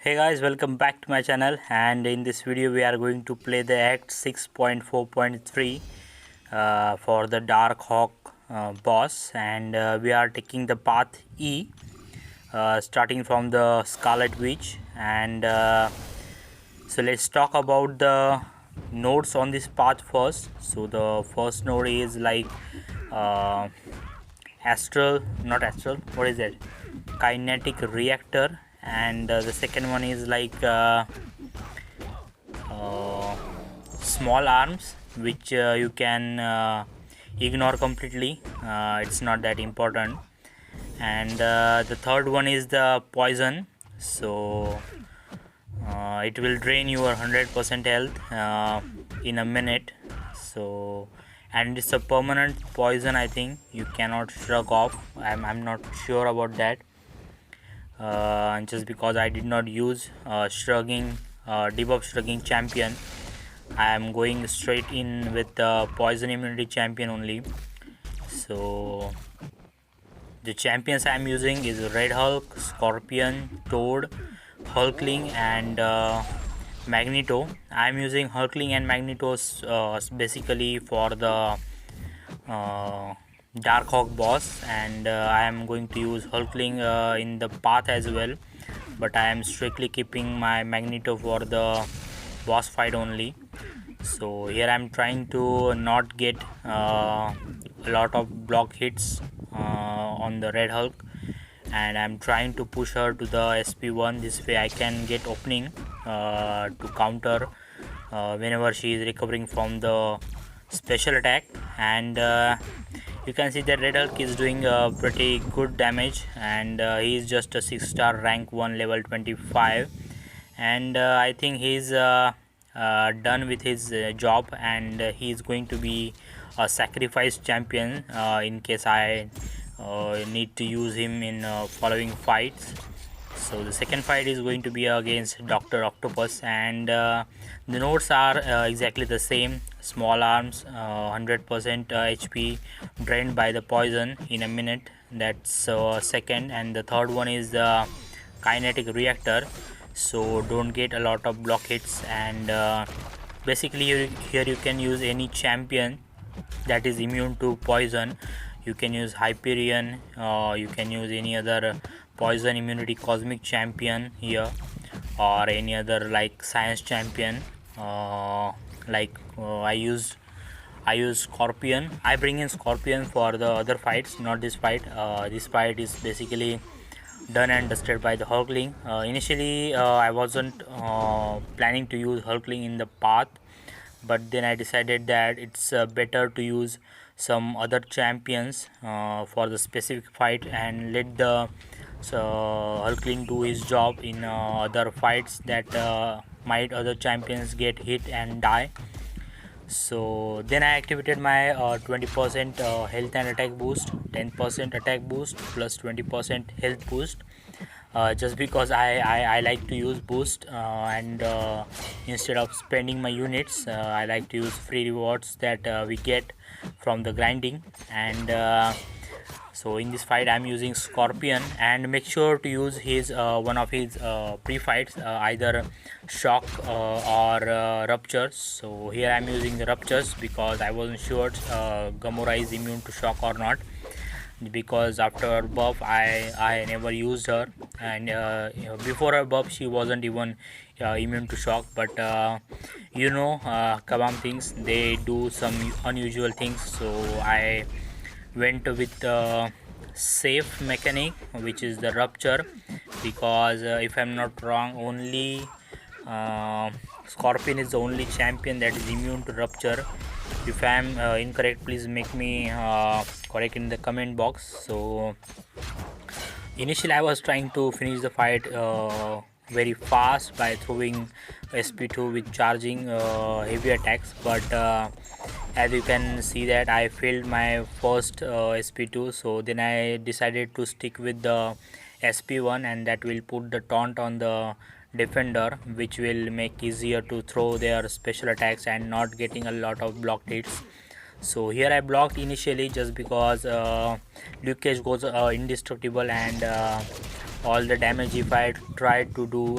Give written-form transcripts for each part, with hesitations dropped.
Hey guys, welcome back to my channel, and in this video we are going to play the act 6.4.3 for the Darkhawk boss, and we are taking the path E, starting from the Scarlett witch. And so let's talk about the nodes on this path first. So the first node is like what is that, Kinatic Reactor, and the second one is like small arms, which you can ignore completely. It's not that important. And the third one is the poison, so it will drain your 100% health in a minute. So, and it's a permanent poison. I think you cannot shrug off. I'm not sure about that. Just because I did not use debuff shrugging champion, I am going straight in with the poison immunity champion only. So the champions I am using is Red Hulk, Scorpion, Toad, Hulkling, and Magneto. I am using Hulkling and Magneto basically for the Darkhawk boss, and I am going to use Hulkling in the path as well, but I am strictly keeping my Magneto for the boss fight only. So here I am trying to not get a lot of block hits on the Red Hulk, and I'm trying to push her to the SP1. This way I can get opening to counter whenever she is recovering from the special attack. And you can see that Red Hulk is doing pretty good damage, and he is just a 6-star rank 1 level 25, and I think he's done with his job, and he is going to be a sacrifice champion in case I need to use him in following fights. So the second fight is going to be against Dr. Octopus, and the nodes are exactly the same. Small arms, 100% HP drained by the poison in a minute. That's second, and the third one is the Kinatic Reactor, so don't get a lot of block hits. And basically here you can use any champion that is immune to poison. You can use Hyperion, you can use any other poison immunity cosmic champion here, or any other like science champion. I use Scorpion. I bring in Scorpion for the other fights, not this fight. This fight is basically done and dusted by the Hulkling. Initially I wasn't planning to use Hulkling in the path, but then I decided that it's better to use some other champions for the specific fight, and let the Hulkling do his job in other fights that might other champions get hit and die. So then I activated my 20% health and attack boost, 10% attack boost plus 20% health boost, just because I like to use boost, and instead of spending my units, I like to use free rewards that we get from the grinding. And so in this fight I'm using Scorpion, and make sure to use his one of his pre-fights, either shock or ruptures. So here I'm using the ruptures because I wasn't sure Gamora is immune to shock or not, because after her buff I never used her, and before her buff she wasn't even immune to shock. But Kabam things, they do some unusual things, so I went with the safe mechanic, which is the rupture, because if I'm not wrong, only Scorpion is the only champion that is immune to rupture. If I'm incorrect, please make me correct in the comment box. So initially I was trying to finish the fight very fast by throwing SP2 with charging heavy attacks, but as you can see that I failed my first SP2. So then I decided to stick with the SP1, and that will put the taunt on the defender, which will make easier to throw their special attacks and not getting a lot of blocked hits. So here I blocked initially just because Luke Cage goes indestructible, and all the damage if I tried to do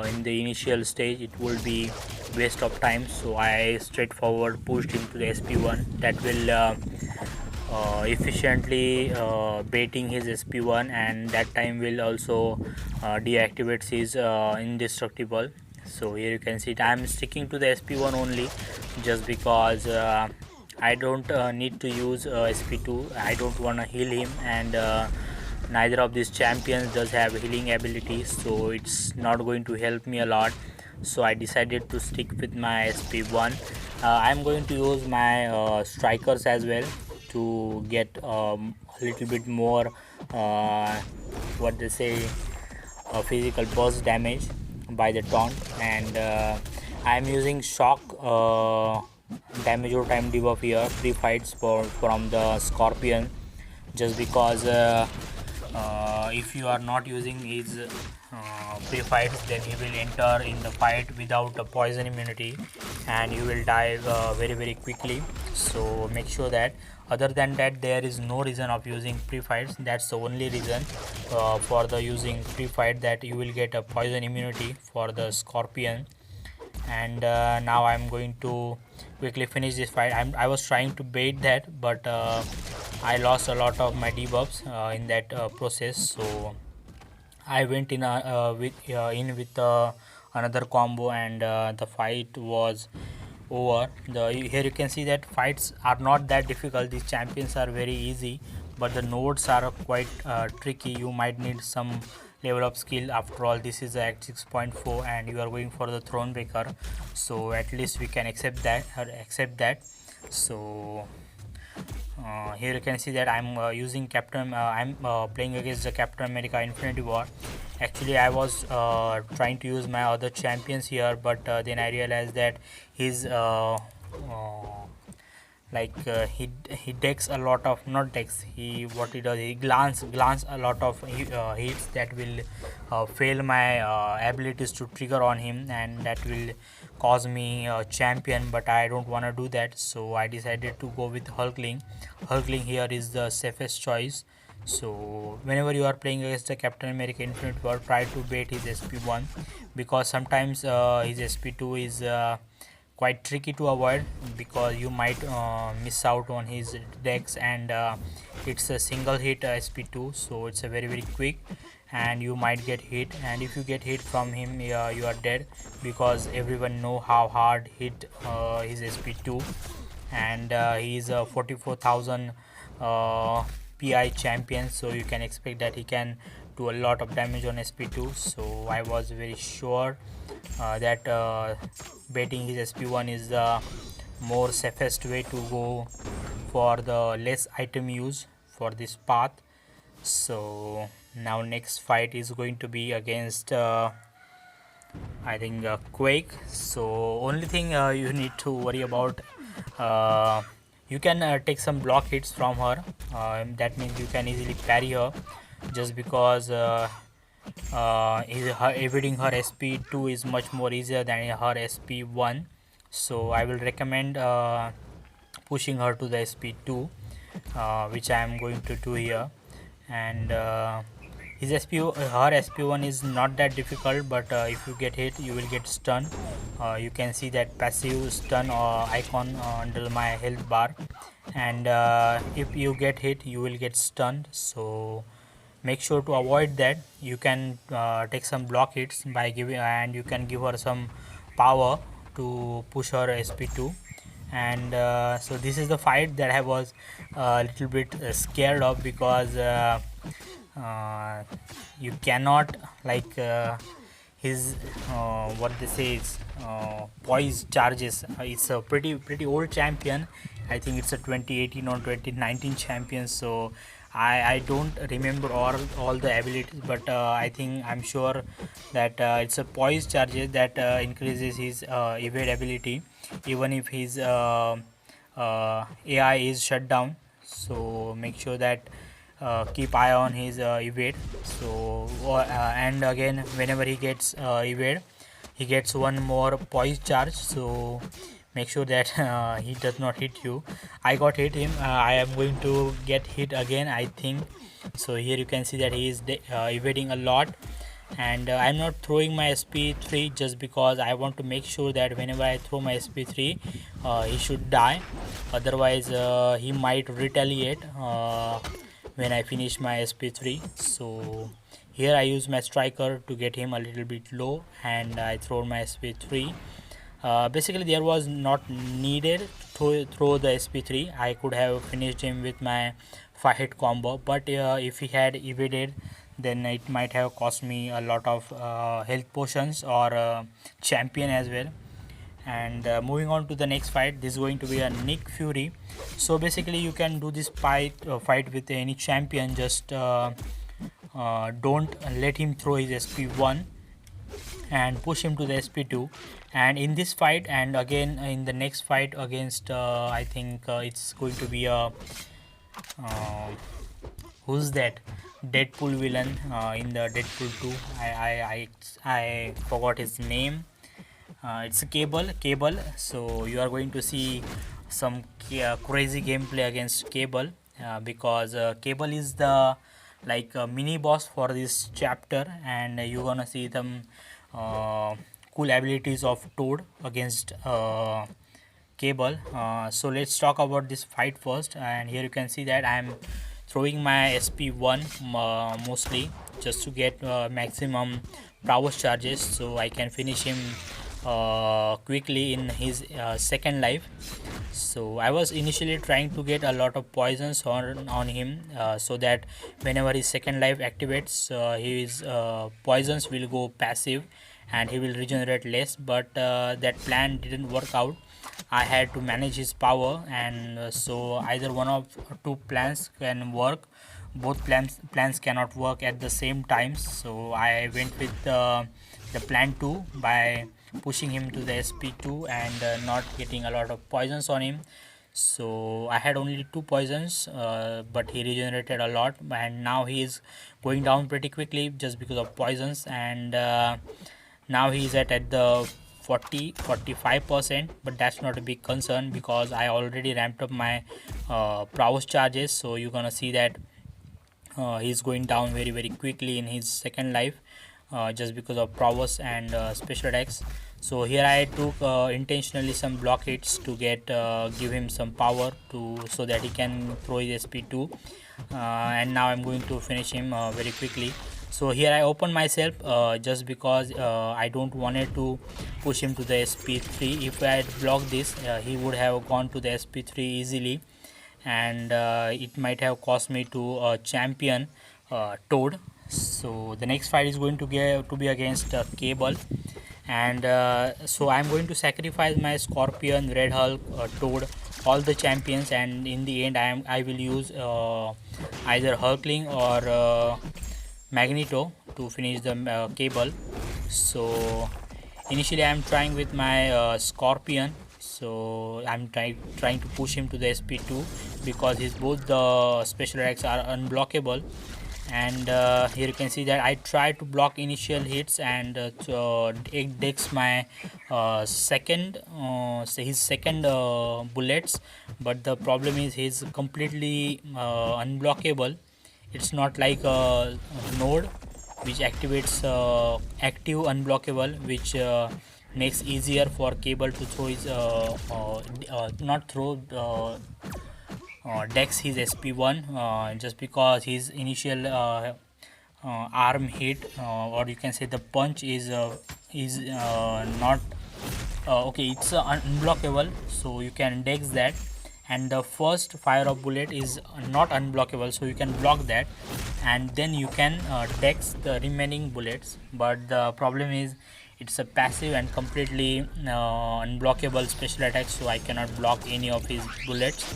in the initial stage, it would be waste of time. So I straightforward pushed him to the SP1. That will efficiently baiting his SP1, and that time will also deactivates his indestructible. So here you can see I am sticking to the SP1 only, just because I don't need to use SP2. I don't want to heal him, and neither of these champions does have healing abilities, so it's not going to help me a lot. So I decided to stick with my SP1. I'm going to use my strikers as well to get a little bit more what they say physical burst damage by the taunt. And I'm using shock damage or time debuff here, free fights from the Scorpion, just because if you are not using his pre-fights, then he will enter in the fight without a poison immunity and you will die very quickly. So make sure that, other than that, there is no reason of using pre-fights. That's the only reason for the using pre-fight, that you will get a poison immunity for the Scorpion. And now I'm going to quickly finish this fight. I was trying to bait that, but I lost a lot of my debuffs in that process. So I went in with another combo, and the fight was over. Here you can see that fights are not that difficult. These champions are very easy, but the nodes are quite tricky. You might need some level of skill. After all, this is at 6.4 and you are going for the Thronbreaker, so at least we can accept that. So here you can see that I'm using I'm playing against the Captain America Infinity War. Actually, I was trying to use my other champions here, but then I realized that his he decks a lot of, not decks, what he does, he glance a lot of hits that will fail my abilities to trigger on him, and that will cause me a champion, but I don't want to do that. So I decided to go with Hulkling. Here is the safest choice. So whenever you are playing against the Captain America Infinite War, try to bait his SP1, because sometimes his SP2 is quite tricky to avoid, because you might miss out on his decks, and it's a single hit SP2, so it's a very quick, and you might get hit, and if you get hit from him, you are dead, because everyone know how hard hit his SP2, and he is a 44,000 PI champion, so you can expect that he can do a lot of damage on SP2. So I was very sure that baiting his SP1 is the more safest way to go for the less item use for this path. So now next fight is going to be against I think Quake. So only thing you need to worry about, you can take some block hits from her. That means you can easily parry her, just because evading her SP2 is much more easier than her SP1. So I will recommend pushing her to the SP2, which I am going to do here. And her SP1 is not that difficult, but if you get hit, you will get stunned. You can see that passive stun icon under my health bar, and if you get hit, you will get stunned. So make sure to avoid that. You can take some block hits by giving, and you can give her some power to push her SP2. And so this is the fight that I was a little bit scared of, because you cannot his what they say is poise charges. It's a pretty old champion. I think it's a 2018 or 2019 champion, so I don't remember all the abilities, but I'm sure that it's a poise charges that increases his evade ability even if his AI is shut down. So make sure that keep eye on his evade. So and again, whenever he gets evade, he gets one more poise charge. So make sure that he does not hit you. I got hit him. I am going to get hit again, I think. So here you can see that he is evading a lot, and I'm not throwing my SP3 just because I want to make sure that whenever I throw my SP3 he should die. Otherwise he might retaliate when I finish my SP3. So here I use my striker to get him a little bit low, and I throw my SP3. Basically there was not needed to throw the SP3. I could have finished him with my 5 hit combo, but if he had evaded, then it might have cost me a lot of health potions or champion as well. And moving on to the next fight, this is going to be a Nick Fury. So basically you can do this fight with any champion. Just don't let him throw his SP1 and push him to the SP2. And in this fight, and again in the next fight against I think it's going to be a who's that Deadpool villain in the Deadpool 2. I forgot his name. It's a Cable. So you are going to see some crazy gameplay against Cable, because Cable is the like mini boss for this chapter, and you're gonna see some cool abilities of Toad against Cable. So let's talk about this fight first. And here you can see that I'm throwing my SP1 mostly just to get maximum prowess charges, so I can finish him quickly in his second life. So I was initially trying to get a lot of poisons on him, so that whenever his second life activates, his poisons will go passive and he will regenerate less, but that plan didn't work out. I had to manage his power, and so either one of two plans can work. Both plans cannot work at the same time, so I went with the plan 2 by pushing him to the SP2 and not getting a lot of poisons on him. So I had only 2 poisons, but he regenerated a lot, and now he is going down pretty quickly just because of poisons. And now he is at the 45%, but that's not a big concern because I already ramped up my prowess charges. So you're gonna see that he's going down very quickly in his second life, just because of prowess and special attacks. So here I took intentionally some block hits to get give him some power to so that he can throw his SP2, and now I'm going to finish him very quickly. So here I open myself just because I don't wanted to push him to the SP3. If I had blocked this, he would have gone to the SP3 easily, and it might have cost me to champion Toad. So the next fight is going to be against Cable, and so I'm going to sacrifice my Scorpion, Red Hulk, Toad, all the champions, and in the end I will use either Hulkling or Magneto to finish the Cable. So initially I'm trying with my Scorpion, so I'm trying to push him to the SP2 because his both the special attacks are unblockable. And here you can see that I try to block initial hits, and it takes my second bullets, but the problem is he's completely unblockable. It's not like a node which activates active unblockable, which makes easier for Cable to throw his not throw dex his SP1, just because his initial arm hit, or you can say the punch is not okay, it's unblockable, so you can dex that, and the first fire of bullet is not unblockable, so you can block that, and then you can dex the remaining bullets. But the problem is it's a passive and completely unblockable special attack, so I cannot block any of his bullets.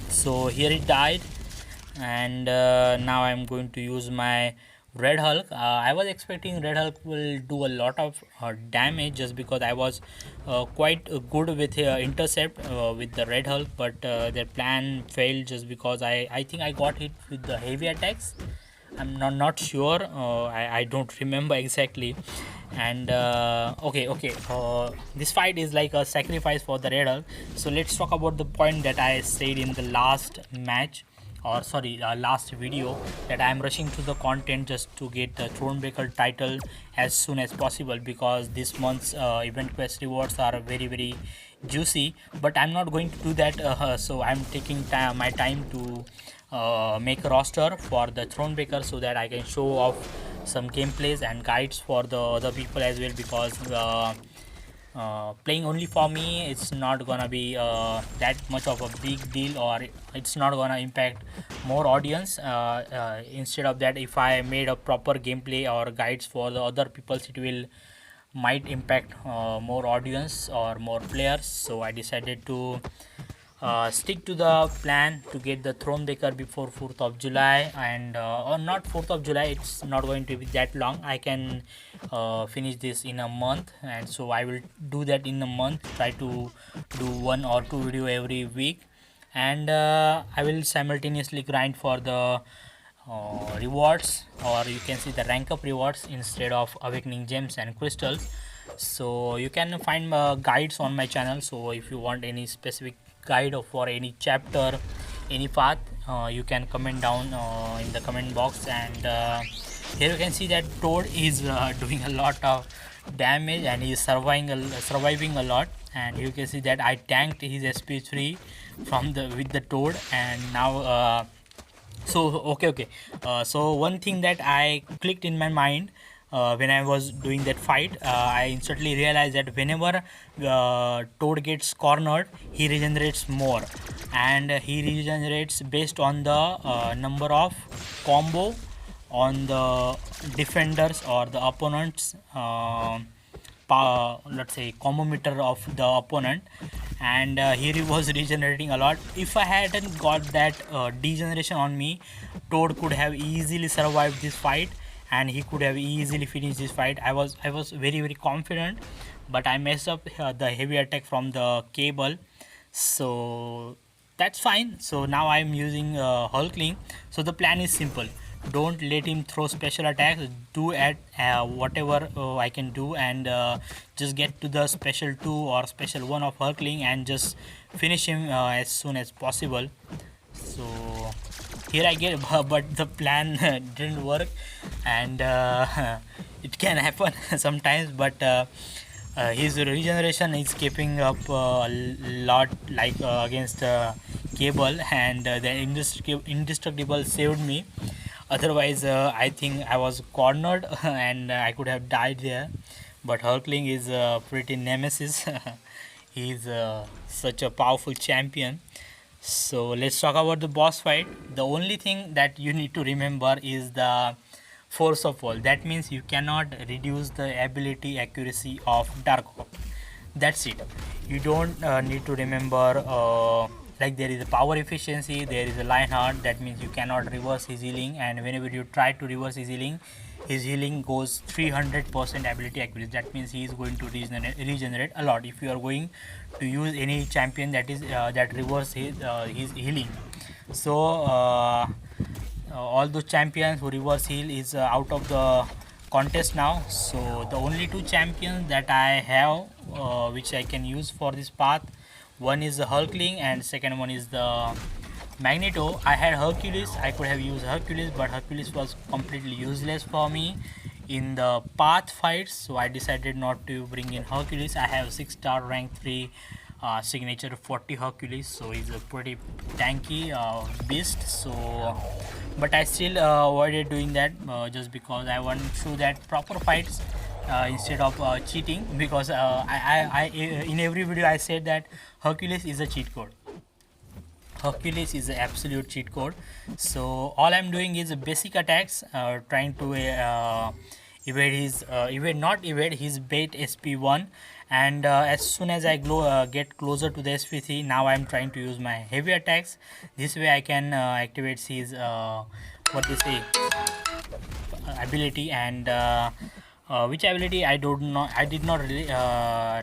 So here it died, and now I'm going to use my Red Hulk. I was expecting Red Hulk will do a lot of damage just because I was quite good with intercept with the Red Hulk, but their plan failed just because I think I got hit with the heavy attacks. I'm not sure. I don't remember exactly. And okay, this fight is like a sacrifice for the Red Hulk. So let's talk about the point that I said in the last match, or sorry, last video, that I am rushing to the content just to get the Thronebreaker title as soon as possible, because this month's event quest rewards are very juicy. But I'm not going to do that, so I'm taking my time to make a roster for the Thronebreaker so that I can show off some gameplays and guides for the other people as well, because playing only for me, it's not gonna be that much of a big deal, or it's not gonna impact more audience. Instead of that, if I made a proper gameplay or guides for the other peoples, it will might impact more audience or more players. So I decided to stick to the plan to get the Thronebreaker before 4th of July, and or not 4th of July, it's not going to be that long. I can finish this in a month, and so I will do that in a month, try to do 1 or 2 video every week. And I will simultaneously grind for the rewards, or you can see the rank up rewards instead of awakening gems and crystals. So you can find guides on my channel. So if you want any specific guide for any chapter, any path, you can comment down in the comment box. And here you can see that Toad is doing a lot of damage, and he is surviving a lot. And you can see that I tanked his SP3 from the with the Toad. And now so okay, so one thing that I clicked in my mind when I was doing that fight, I instantly realized that whenever Toad gets cornered, he regenerates more, and he regenerates based on the number of combo on the defenders or the opponents, let's say combo meter of the opponent. And here he was regenerating a lot. If I hadn't got that degeneration on me, Toad could have easily survived this fight, and he could have easily finished this fight. I was very confident, but I messed up the heavy attack from the cable, so that's fine. So now I'm using Hulkling. So the plan is simple: don't let him throw special attacks, do at whatever I can do, and just get to the special 2 or special 1 of Hulkling and just finish him as soon as possible. So here I get but the plan didn't work, and it can happen sometimes. But his regeneration is keeping up a lot, like against cable, and the indestructible saved me. Otherwise I think I was cornered and I could have died there. But Hulkling is pretty nemesis. He's such a powerful champion. So let's talk about the boss fight. The only thing that you need to remember is the force of all. That means you cannot reduce the ability accuracy of Darkhawk. That's it. You don't need to remember like there is a power efficiency, there is a Lionheart. That means you cannot reverse his healing, and whenever you try to reverse his healing goes 300% ability accuracy. That means he is going to regenerate a lot if you are going to use any champion that is that reverse his healing. So all those champions who reverse heal is out of the contest now. So the only 2 champions that I have which I can use for this path, one is the Hulkling and second one is the Magneto. I had Hercules, I could have used Hercules, but Hercules was completely useless for me in the path fights, so I decided not to bring in Hercules. I have 6-star rank 3 signature 40 Hercules, so he's a pretty tanky beast. So but I still avoided doing that just because I want to show that proper fights instead of cheating, because I in every video I said that Hercules is a cheat code. Hercules is an absolute cheat code. So all I'm doing is basic attacks, trying to evade his bait SP1, and as soon as I get closer to the SP3, now I'm trying to use my heavy attacks. This way I can activate his what they say ability, and which ability I did not really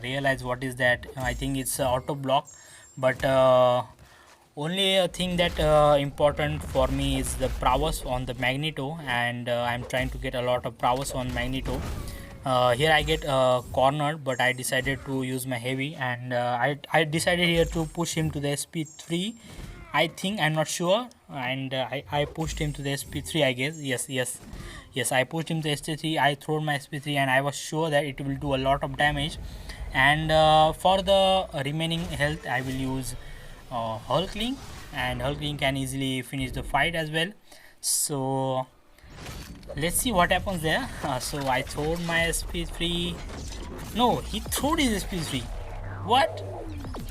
realize what is that. I think it's auto block, but Only thing that important for me is the prowess on the magneto, and I'm trying to get a lot of prowess on magneto. Here I get cornered, but I decided to use my heavy, and I decided here to push him to the SP3. I think, I'm not sure, and I pushed him to the SP3, I guess. Yes, I pushed him to SP3. I threw my SP3, and I was sure that it will do a lot of damage. And for the remaining health, I will use Hulkling, and Hulkling can easily finish the fight as well. So let's see what happens there. So I throwed my SP3. No, he threw his SP3. What?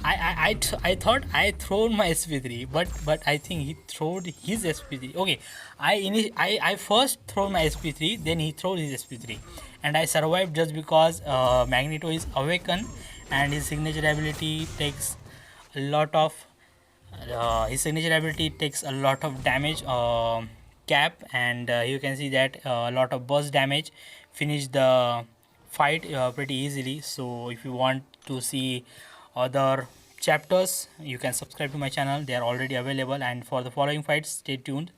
I thought I thrown my SP3, but I think he throwed his SP3. Okay, I first throw my SP3, then he throws his SP3, and I survived just because Magneto is awakened, and his signature ability takes a lot of damage cap, and you can see that a lot of burst damage finish the fight pretty easily. So if you want to see other chapters, you can subscribe to my channel. They are already available, and for the following fights, stay tuned.